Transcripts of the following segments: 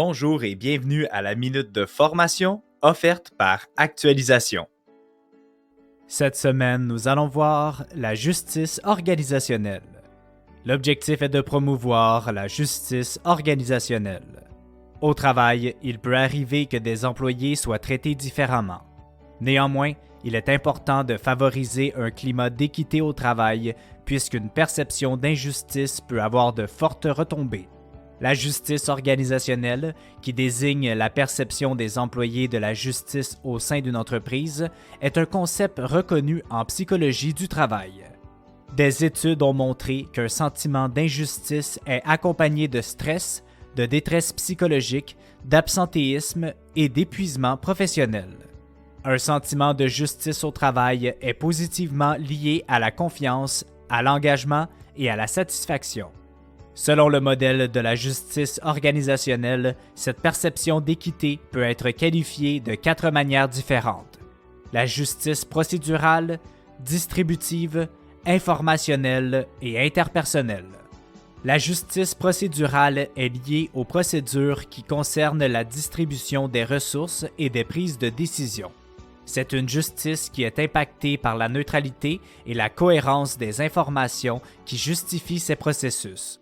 Bonjour et bienvenue à la minute de formation offerte par Actualisation. Cette semaine, nous allons voir la justice organisationnelle. L'objectif est de promouvoir la justice organisationnelle. Au travail, il peut arriver que des employés soient traités différemment. Néanmoins, il est important de favoriser un climat d'équité au travail puisqu'une perception d'injustice peut avoir de fortes retombées. La justice organisationnelle, qui désigne la perception des employés de la justice au sein d'une entreprise, est un concept reconnu en psychologie du travail. Des études ont montré qu'un sentiment d'injustice est accompagné de stress, de détresse psychologique, d'absentéisme et d'épuisement professionnel. Un sentiment de justice au travail est positivement lié à la confiance, à l'engagement et à la satisfaction. Selon le modèle de la justice organisationnelle, cette perception d'équité peut être qualifiée de 4 manières différentes. La justice procédurale, distributive, informationnelle et interpersonnelle. La justice procédurale est liée aux procédures qui concernent la distribution des ressources et des prises de décision. C'est une justice qui est impactée par la neutralité et la cohérence des informations qui justifient ces processus.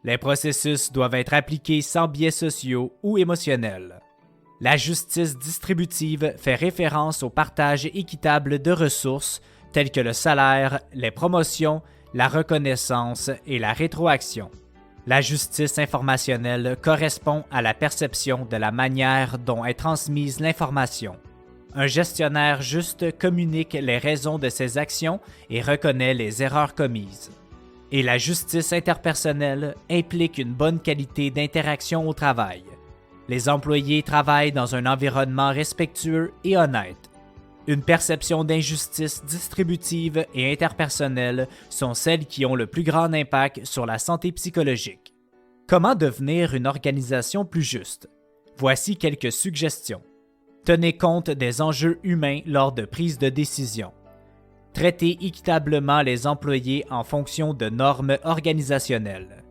Les processus doivent être appliqués sans biais sociaux ou émotionnels. La justice distributive fait référence au partage équitable de ressources telles que le salaire, les promotions, la reconnaissance et la rétroaction. La justice informationnelle correspond à la perception de la manière dont est transmise l'information. Un gestionnaire juste communique les raisons de ses actions et reconnaît les erreurs commises. Et la justice interpersonnelle implique une bonne qualité d'interaction au travail. Les employés travaillent dans un environnement respectueux et honnête. Une perception d'injustice distributive et interpersonnelle sont celles qui ont le plus grand impact sur la santé psychologique. Comment devenir une organisation plus juste? Voici quelques suggestions. Tenez compte des enjeux humains lors de prise de décision. Traiter équitablement les employés en fonction de normes organisationnelles.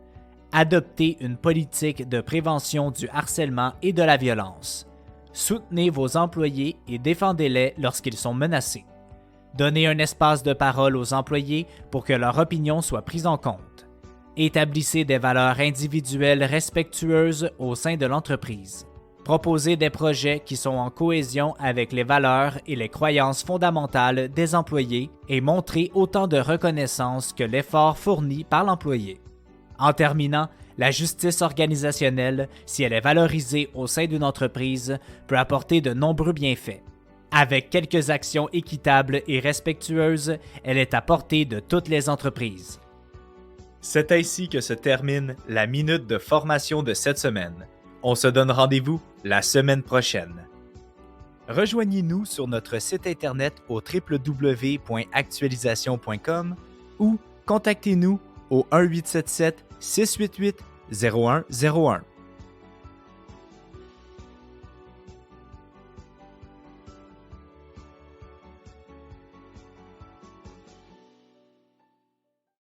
Adopter une politique de prévention du harcèlement et de la violence. Soutenez vos employés et défendez-les lorsqu'ils sont menacés. Donnez un espace de parole aux employés pour que leur opinion soit prise en compte. Établissez des valeurs individuelles respectueuses au sein de l'entreprise. Proposez des projets qui sont en cohésion avec les valeurs et les croyances fondamentales des employés et montrez autant de reconnaissance que l'effort fourni par l'employé. En terminant, la justice organisationnelle, si elle est valorisée au sein d'une entreprise, peut apporter de nombreux bienfaits. Avec quelques actions équitables et respectueuses, elle est à portée de toutes les entreprises. C'est ainsi que se termine la minute de formation de cette semaine. On se donne rendez-vous la semaine prochaine. Rejoignez-nous sur notre site internet au www.actualisation.com ou contactez-nous au 1-877-688-0101.